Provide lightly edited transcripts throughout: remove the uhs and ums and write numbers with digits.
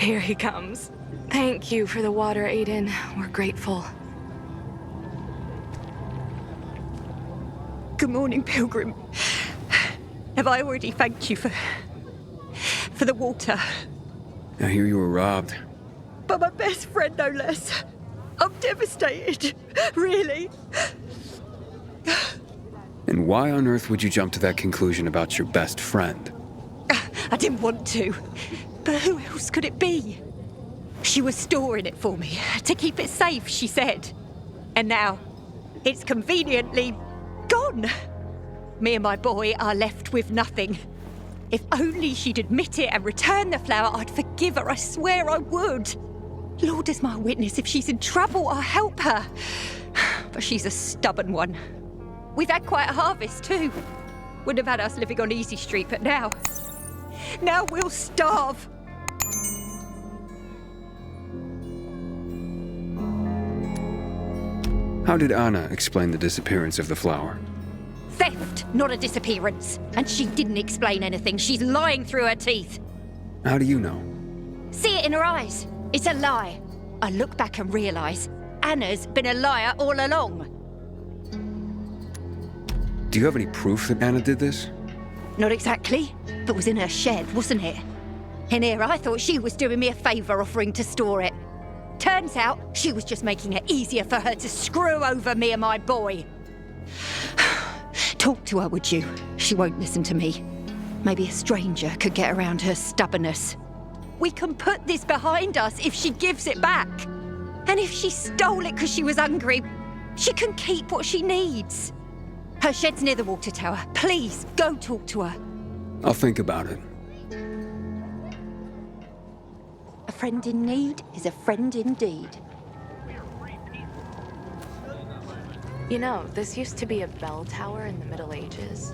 Here he comes. Thank you for the water, Aiden. We're grateful. Good morning, Pilgrim. Have I already thanked you for the water? I hear you were robbed. But my best friend, no less. I'm devastated. Really. And why on earth would you jump to that conclusion about your best friend? I didn't want to. But who else could it be? She was storing it for me, to keep it safe, she said. And now, it's conveniently gone. Me and my boy are left with nothing. If only she'd admit it and return the flower, I'd forgive her, I swear I would. Lord is my witness, if she's in trouble, I'll help her. But she's a stubborn one. We've had quite a harvest too. Wouldn't have had us living on Easy Street, but now we'll starve. How did Anna explain the disappearance of the flower? Theft, not a disappearance. And she didn't explain anything. She's lying through her teeth. How do you know? See it in her eyes. It's a lie. I look back and realise Anna's been a liar all along. Do you have any proof that Anna did this? Not exactly, but it was in her shed, wasn't it? And here I thought she was doing me a favour offering to store it. Turns out she was just making it easier for her to screw over me and my boy. Talk to her, would you? She won't listen to me. Maybe a stranger could get around her stubbornness. We can put this behind us if she gives it back. And if she stole it because she was hungry, she can keep what she needs. Her shed's near the water tower. Please, go talk to her. I'll think about it. A friend in need is a friend indeed. You know, this used to be a bell tower in the Middle Ages.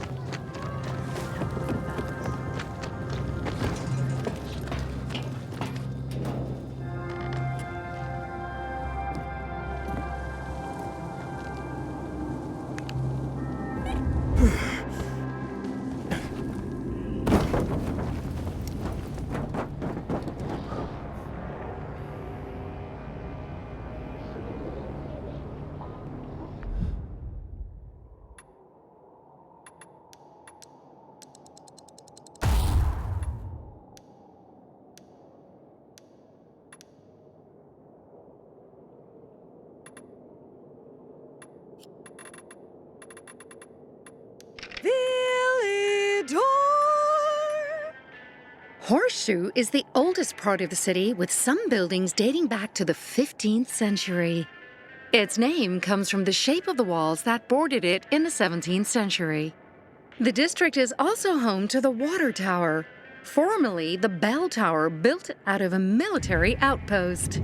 Horseshoe is the oldest part of the city, with some buildings dating back to the 15th century. Its name comes from the shape of the walls that bordered it in the 17th century. The district is also home to the Water Tower, formerly the bell tower built out of a military outpost.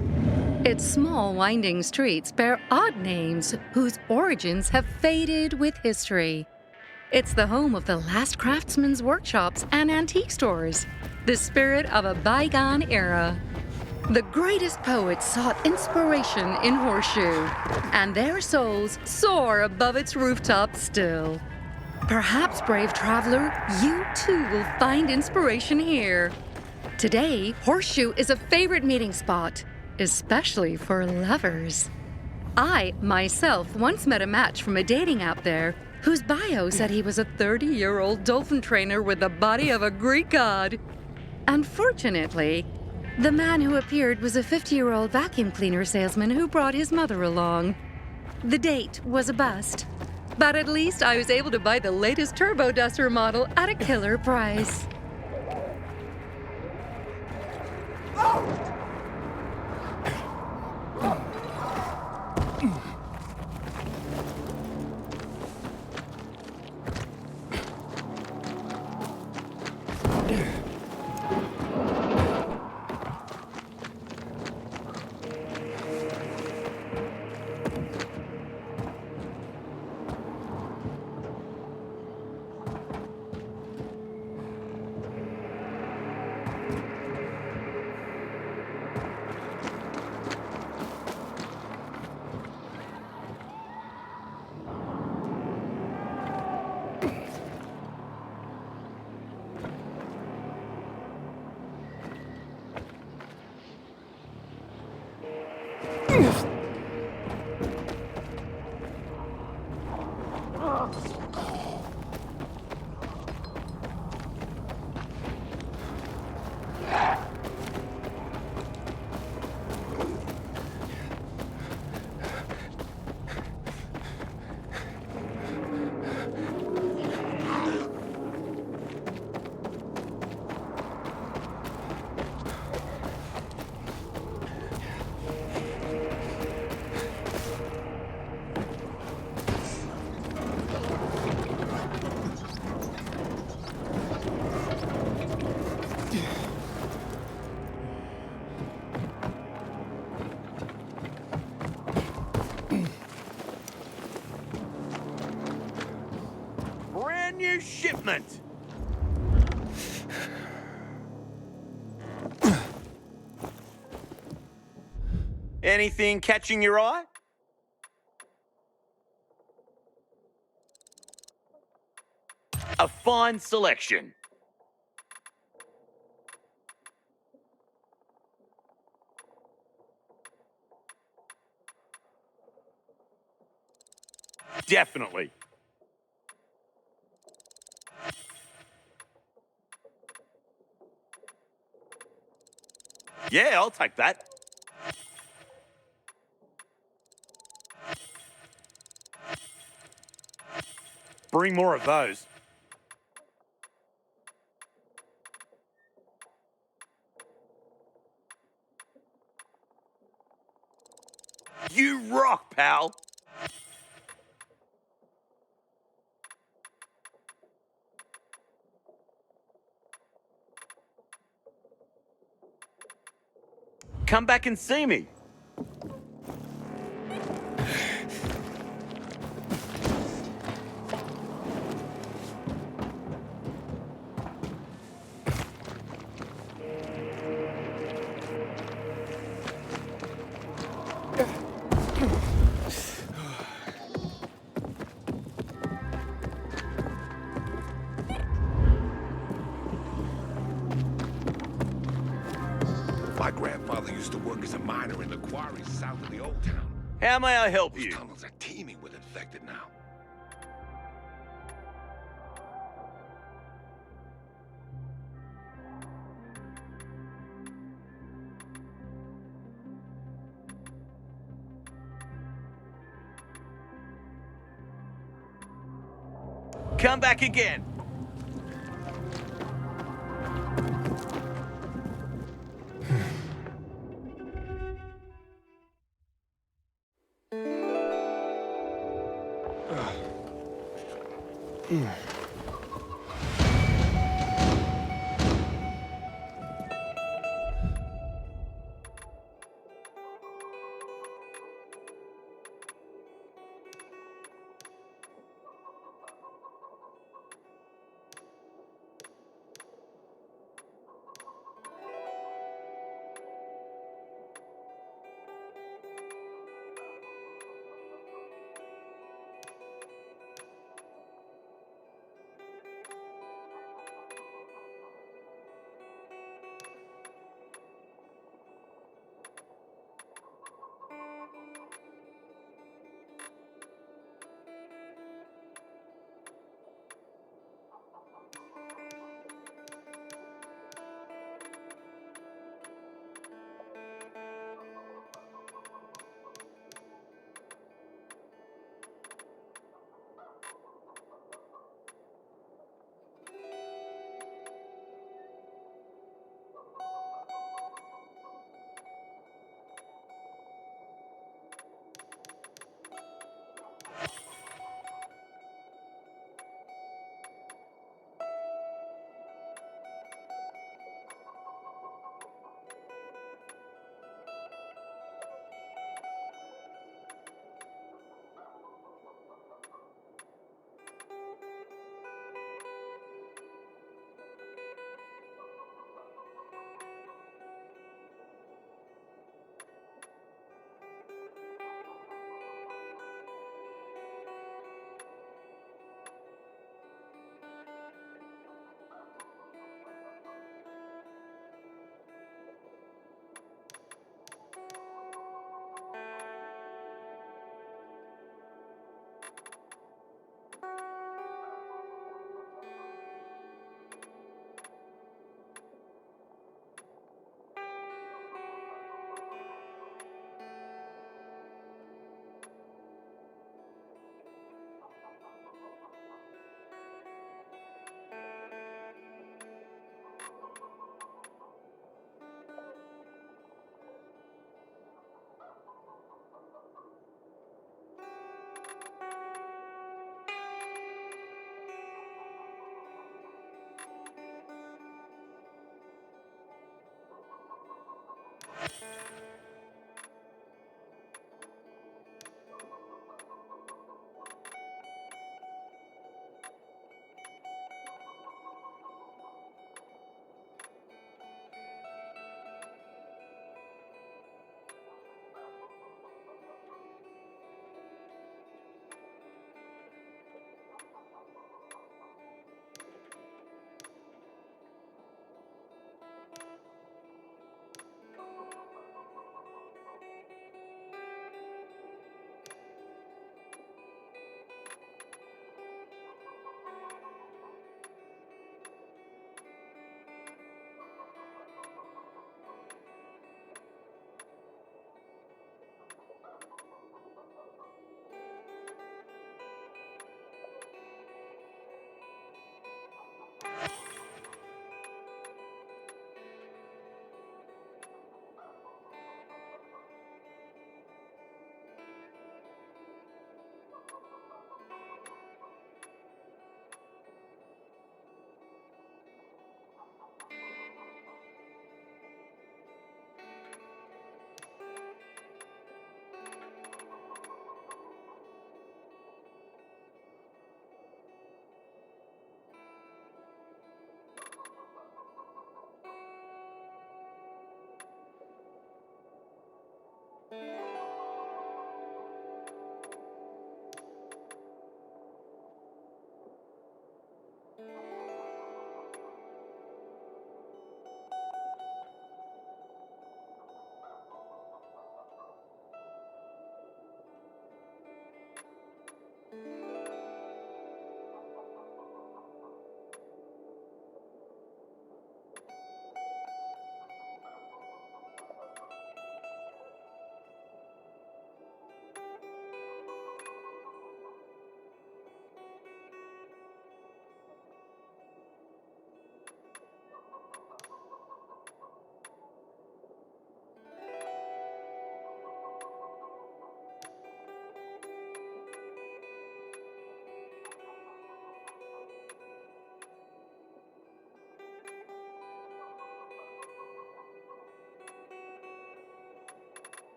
Its small, winding streets bear odd names whose origins have faded with history. It's the home of the last craftsmen's workshops and antique stores, the spirit of a bygone era. The greatest poets sought inspiration in Horseshoe, and their souls soar above its rooftops still. Perhaps, brave traveler, you too will find inspiration here. Today, Horseshoe is a favorite meeting spot, especially for lovers. I, myself, once met a match from a dating app there whose bio said he was a 30-year-old dolphin trainer with the body of a Greek god. Unfortunately, the man who appeared was a 50-year-old vacuum cleaner salesman who brought his mother along. The date was a bust, but at least I was able to buy the latest turbo duster model at a killer price. equipment! Anything catching your eye? A fine selection. Definitely. Yeah, I'll take that. Bring more of those. You rock, pal. Come back and see me. My grandfather used to work as a miner in the quarries south of the old town. How may I help Those you? tunnels are teeming with infected now. Come back again.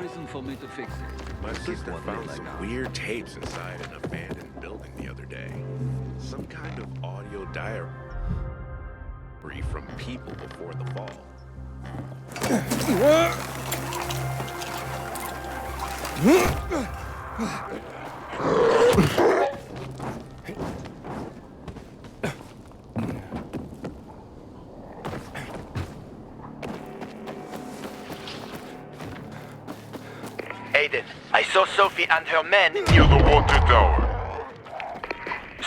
reason for me to fix it. My sister what found they some like weird tapes inside an abandoned building the other day. Some kind of audio diary from people before the fall. Aiden, I saw Sophie and her men Near the water tower.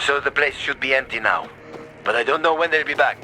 so the place should be empty now. But I don't know when they'll be back.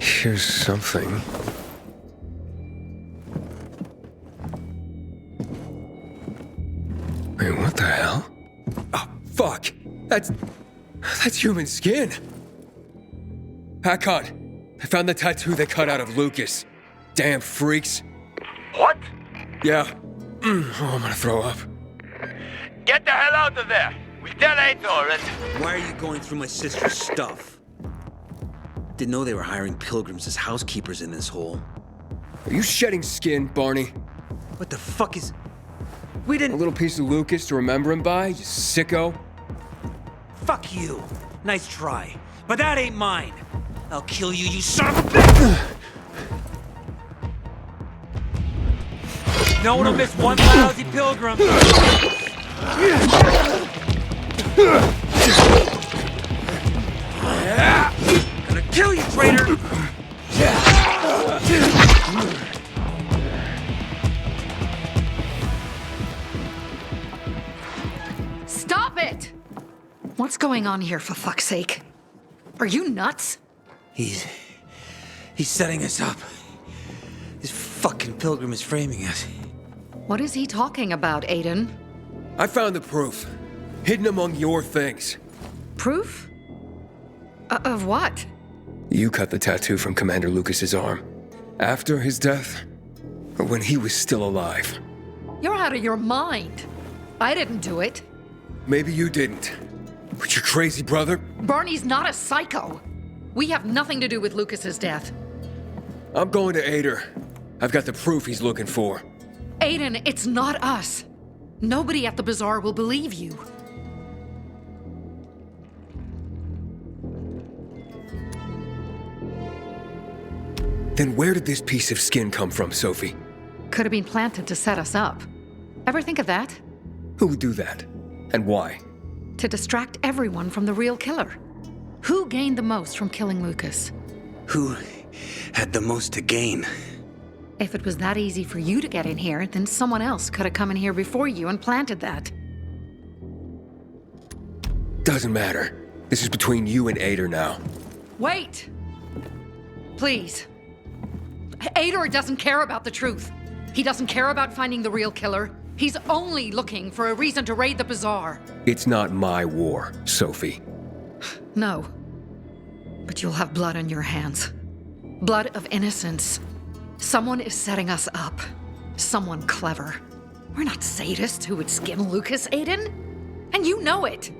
Here's something. Wait, what the hell? Oh, fuck! That's human skin! Hakon, I found the tattoo they cut out of Lucas. Damn freaks. What? Yeah. Oh, I'm gonna throw up. Get the hell out of there! We'll tell Aitor and... Why are you going through my sister's stuff? Didn't know they were hiring pilgrims as housekeepers in this hole. Are you shedding skin, Barney? What the fuck is... We A didn't... little piece of Lucas to remember him by, you sicko? Fuck you. Nice try. But that ain't mine. I'll kill you, you son of a bitch! No one will miss one lousy pilgrim. Gonna traitor! Stop it! What's going on here, for fuck's sake? Are you nuts? He's setting us up. This fucking pilgrim is framing us. What is he talking about, Aiden? I found the proof. Hidden among your things. Proof? Of what? You cut the tattoo from Commander Lucas's arm. After his death? Or when he was still alive? You're out of your mind. I didn't do it. Maybe you didn't. But your crazy brother? Barney's not a psycho. We have nothing to do with Lucas's death. I'm going to Ader. I've got the proof he's looking for. Aiden, it's not us. Nobody at the bazaar will believe you. Then where did this piece of skin come from, Sophie? Could have been planted to set us up. Ever think of that? Who would do that? And why? To distract everyone from the real killer. Who gained the most from killing Lucas? Who had the most to gain? If it was that easy for you to get in here, then someone else could have come in here before you and planted that. Doesn't matter. This is between you and Ader now. Wait! Please. Ader doesn't care about the truth. He doesn't care about finding the real killer. He's only looking for a reason to raid the bazaar. It's not my war, Sophie. No. But you'll have blood on your hands. Blood of innocence. Someone is setting us up. Someone clever. We're not sadists who would skin Lucas, Aiden. And you know it.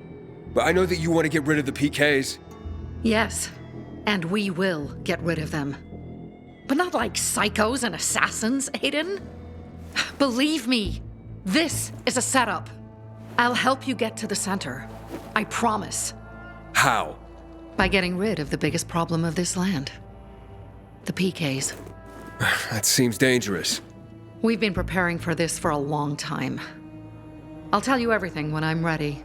But I know that you want to get rid of the PKs. Yes. And we will get rid of them. But not like psychos and assassins, Aiden. Believe me, this is a setup. I'll help you get to the center. I promise. How? By getting rid of the biggest problem of this land. The PKs. That seems dangerous. We've been preparing for this for a long time. I'll tell you everything when I'm ready.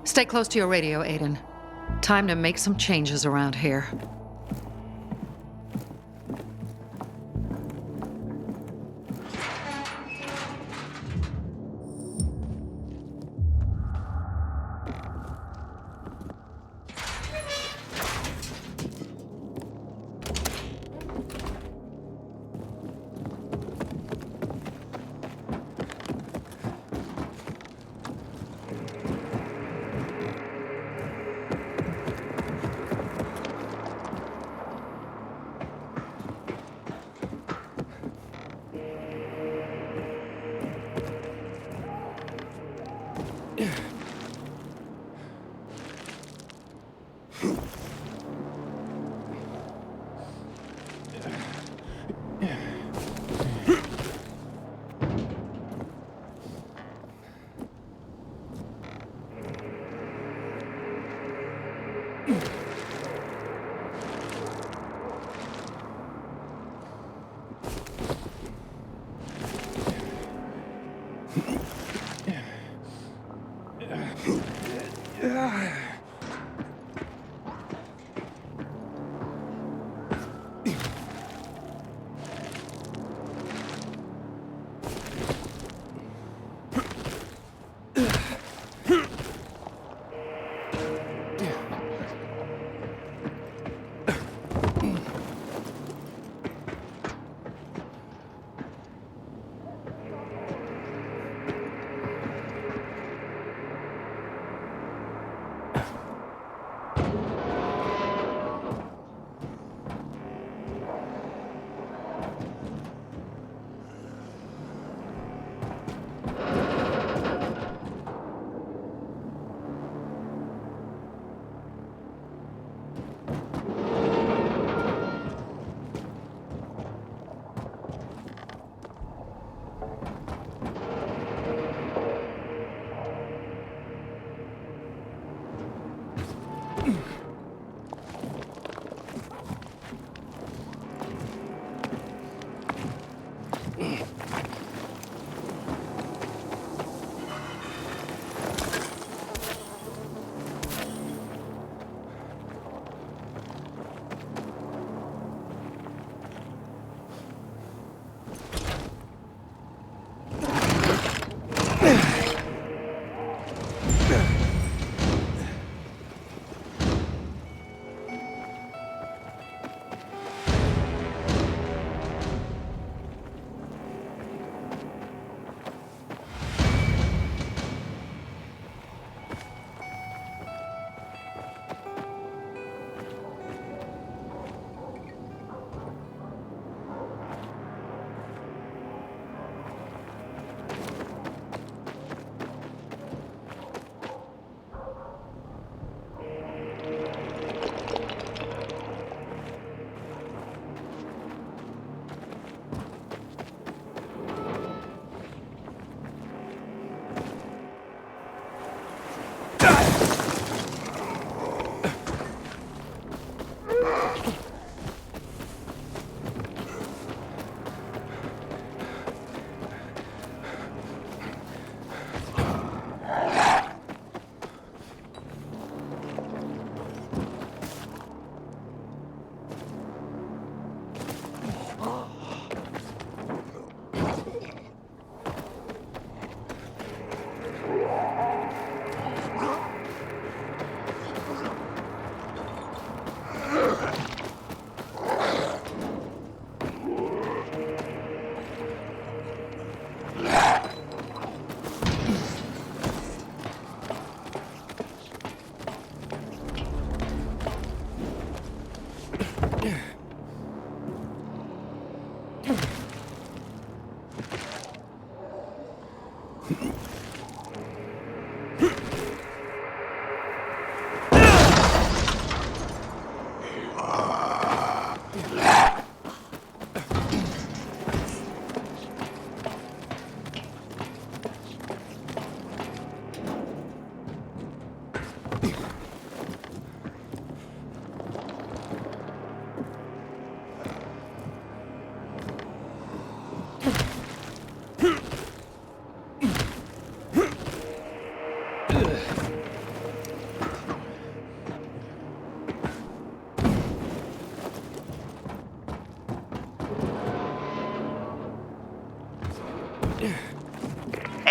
Stay close to your radio, Aiden. Time to make some changes around here.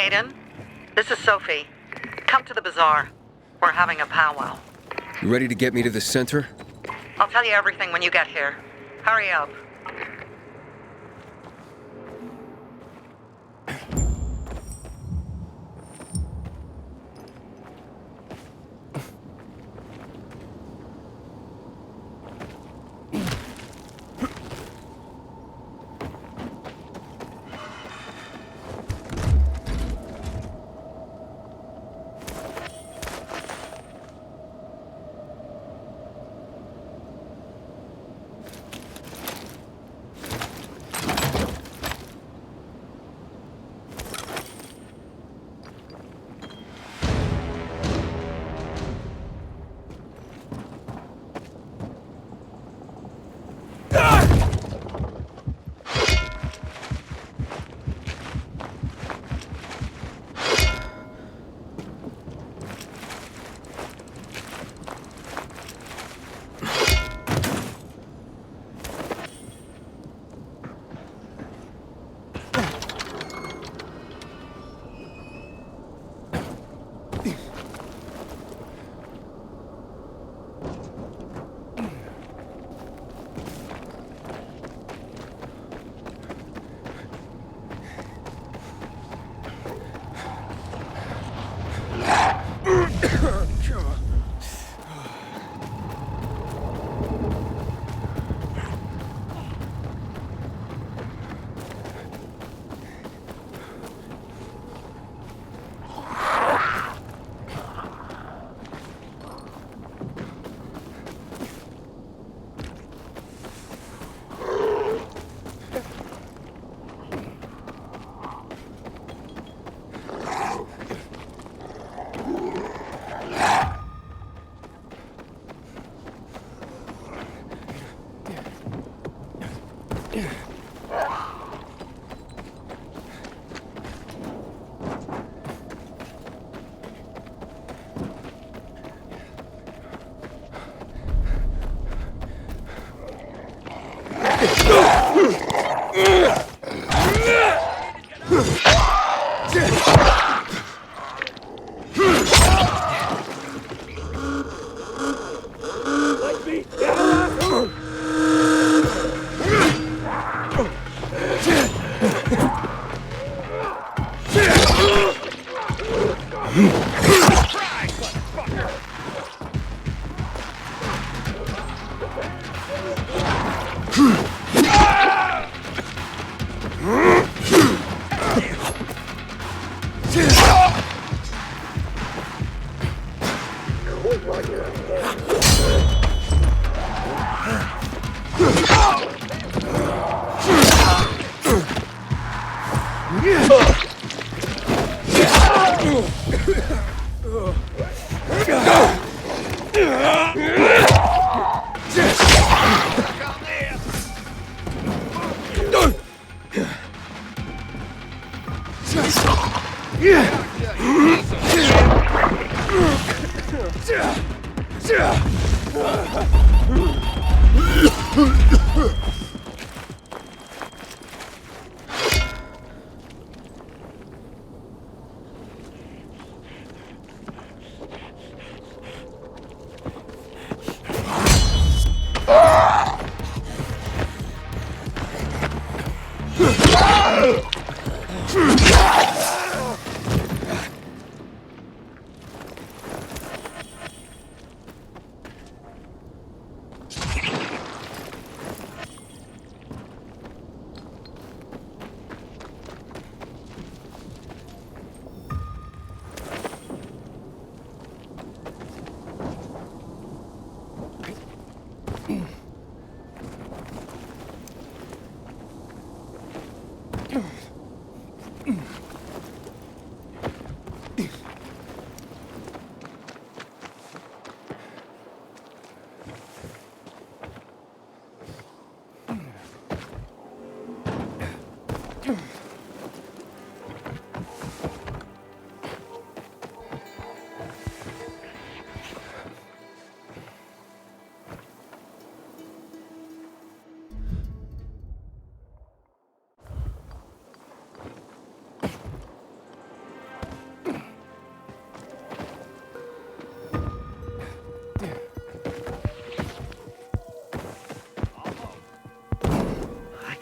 Aiden, this is Sophie. Come to the bazaar. We're having a powwow. You ready to get me to the center? I'll tell you everything when you get here. Hurry up.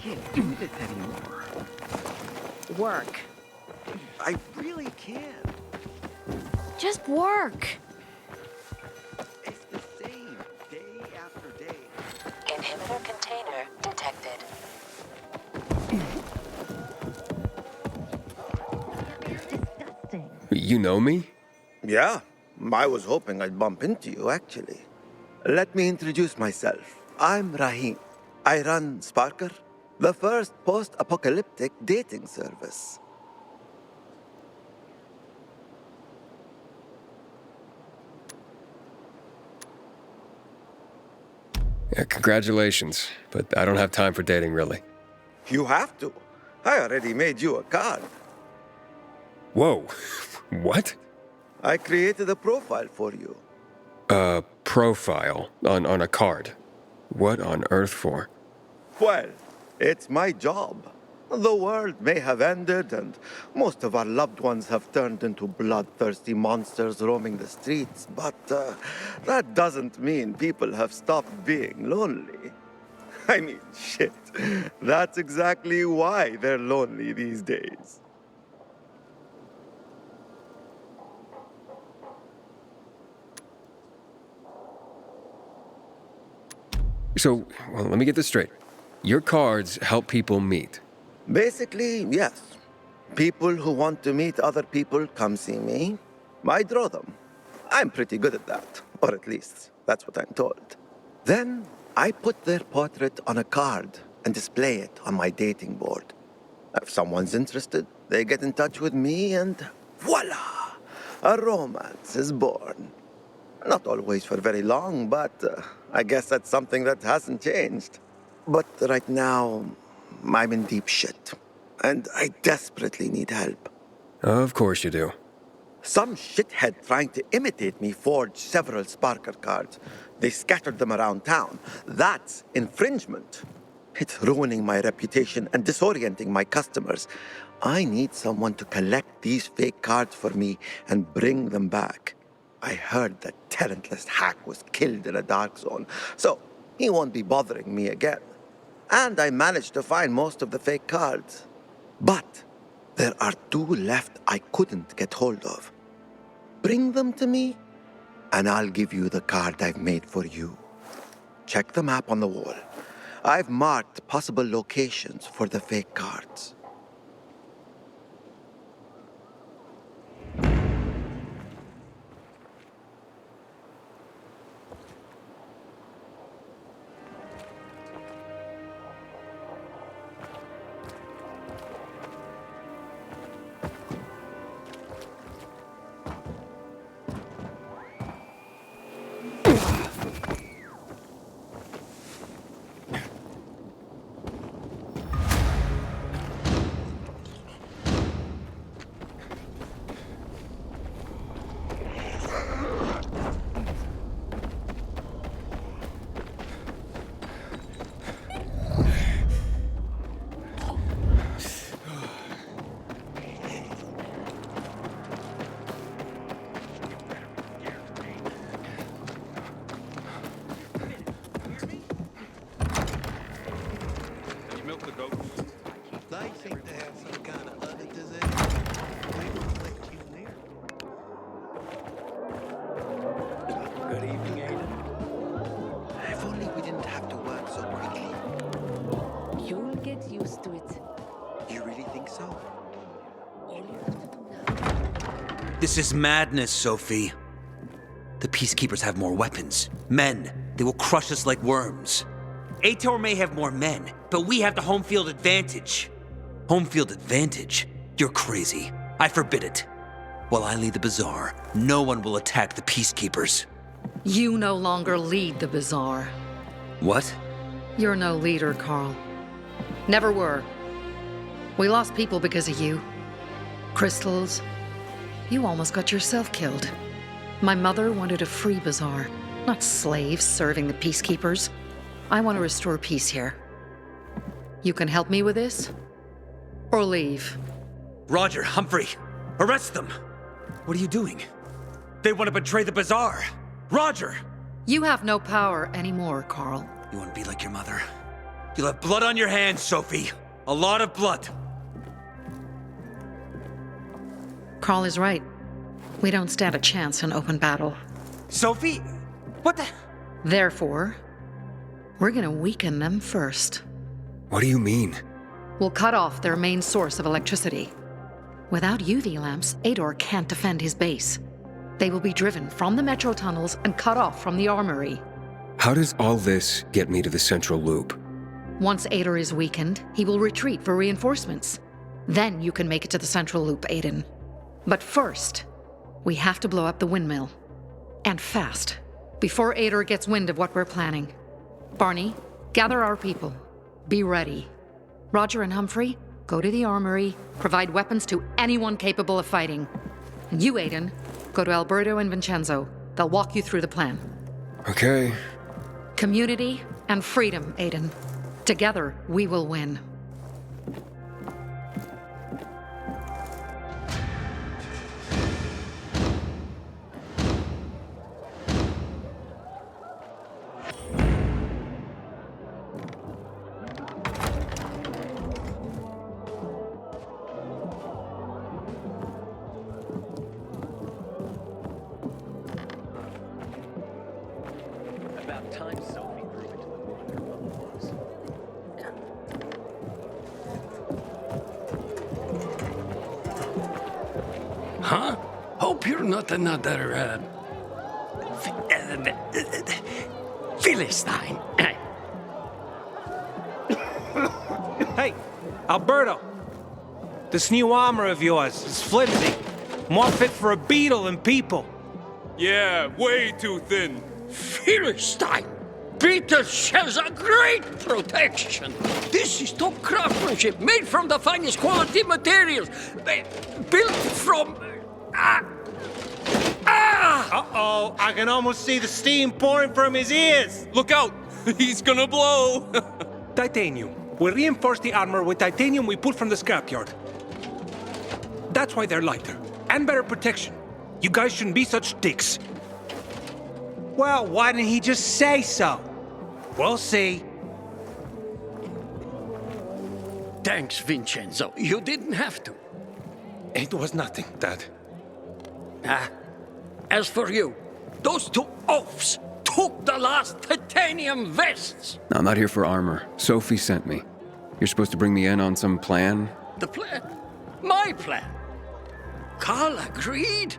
can't do this anymore. Work. I really can't. Just work. It's the same day after day. Inhibitor container detected. Disgusting. You know me? Yeah, I was hoping I'd bump into you, actually. Let me introduce myself. I'm Rahim. I run Sparker, the first post-apocalyptic dating service. Yeah, congratulations, but I don't have time for dating, really. You have to. I already made you a card. Whoa. What? I created a profile for you. A profile on a card. What on earth for? Well, it's my job. The world may have ended, and most of our loved ones have turned into bloodthirsty monsters roaming the streets, but that doesn't mean people have stopped being lonely. I mean, shit. That's exactly why they're lonely these days. So, well, let me get this straight. Your cards help people meet. Basically, yes. People who want to meet other people come see me. I draw them. I'm pretty good at that, or at least that's what I'm told. Then I put their portrait on a card and display it on my dating board. If someone's interested, they get in touch with me and voila! A romance is born. Not always for very long, but I guess that's something that hasn't changed. But right now, I'm in deep shit, and I desperately need help. Of course you do. Some shithead trying to imitate me forged several Sparker cards. They scattered them around town. That's infringement. It's ruining my reputation and disorienting my customers. I need someone to collect these fake cards for me and bring them back. I heard that talentless hack was killed in a dark zone, so he won't be bothering me again. And I managed to find most of the fake cards. But there are 2 left I couldn't get hold of. Bring them to me, and I'll give you the card I've made for you. Check the map on the wall. I've marked possible locations for the fake cards. They seem to have some kind of other disease. They won't let you near. Good evening, Aiden. If only we didn't have to work so quickly. You'll get used to it. You really think so? All you have to do now. This is madness, Sophie. The Peacekeepers have more weapons. Men. They will crush us like worms. A-Tower may have more men, but we have the home field advantage. Home field advantage? You're crazy. I forbid it. While I lead the bazaar, no one will attack the Peacekeepers. You no longer lead the bazaar. What? You're no leader, Carl. Never were. We lost people because of you. Crystals. You almost got yourself killed. My mother wanted a free bazaar, not slaves serving the Peacekeepers. I want to restore peace here. You can help me with this? Or leave? Roger, Humphrey, arrest them! What are you doing? They want to betray the bazaar! Roger! You have no power anymore, Carl. You want to be like your mother? You'll have blood on your hands, Sophie. A lot of blood. Carl is right. We don't stand a chance in open battle. Sophie? What the? Therefore, we're gonna weaken them first. What do you mean? We'll cut off their main source of electricity. Without UV lamps, Ador can't defend his base. They will be driven from the metro tunnels and cut off from the armory. How does all this get me to the central loop? Once Ador is weakened, he will retreat for reinforcements. Then you can make it to the central loop, Aiden. But first, we have to blow up the windmill. And fast, before Ador gets wind of what we're planning. Barney, gather our people. Be ready. Roger and Humphrey, go to the armory, provide weapons to anyone capable of fighting. And you, Aiden, go to Alberto and Vincenzo. They'll walk you through the plan. Okay. Community and freedom, Aiden. Together, we will win. About time Sophie grew into the wonder love was. Huh? Hope you're not another, Philistine. Hey, Alberto. This new armor of yours is flimsy. More fit for a beetle than people. Yeah, way too thin. Philistine! Beetle shells are great protection. This is top craftsmanship, made from the finest quality materials. Built from... Uh-oh, I can almost see the steam pouring from his ears. Look out, he's gonna blow. Titanium. We reinforce the armor with titanium we pulled from the scrapyard. That's why they're lighter, and better protection. You guys shouldn't be such dicks. Well, why didn't he just say so? We'll see. Thanks, Vincenzo. You didn't have to. It was nothing, Dad. As for you, those two oafs took the last titanium vests. No, I'm not here for armor. Sophie sent me. You're supposed to bring me in on some plan? The plan? My plan? Carl agreed?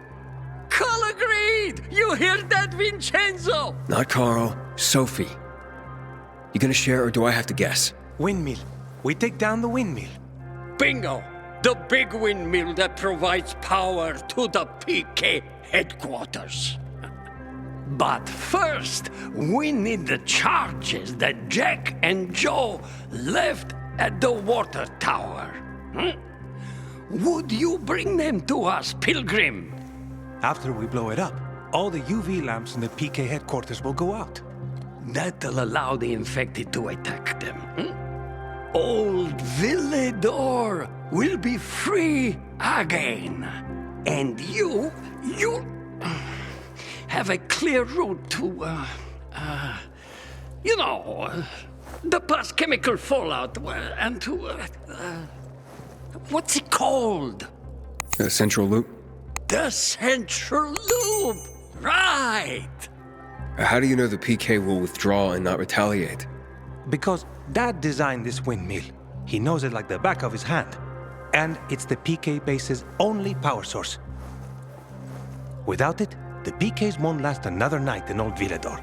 Carl agreed! You hear that, Vincenzo? Not Carl. Sophie. You gonna share or do I have to guess? Windmill. We take down the windmill. Bingo! The big windmill that provides power to the PK headquarters. But first, we need the charges that Jack and Joe left at the water tower. Would you bring them to us, Pilgrim? After we blow it up, all the UV lamps in the PK headquarters will go out. That'll allow the infected to attack them. Old Villador will be free again. And you'll have a clear route to, the past chemical fallout and to, what's it called? The central loop? The central loop! Right! How do you know the PK will withdraw and not retaliate? Because Dad designed this windmill. He knows it like the back of his hand. And it's the PK base's only power source. Without it, the PKs won't last another night in Old Villador.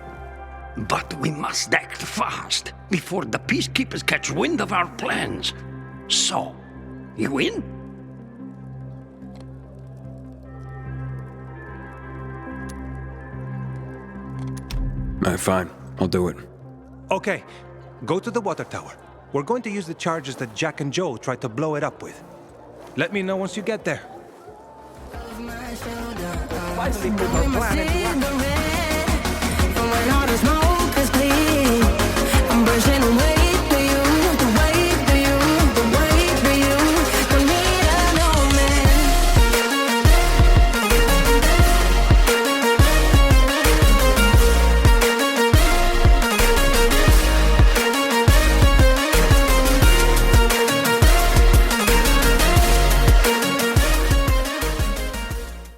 But we must act fast before the peacekeepers catch wind of our plans. So, you in? Fine. I'll do it. Okay, go to the water tower. We're going to use the charges that Jack and Joe tried to blow it up with. Let me know once you get there. Finally put my plan into action.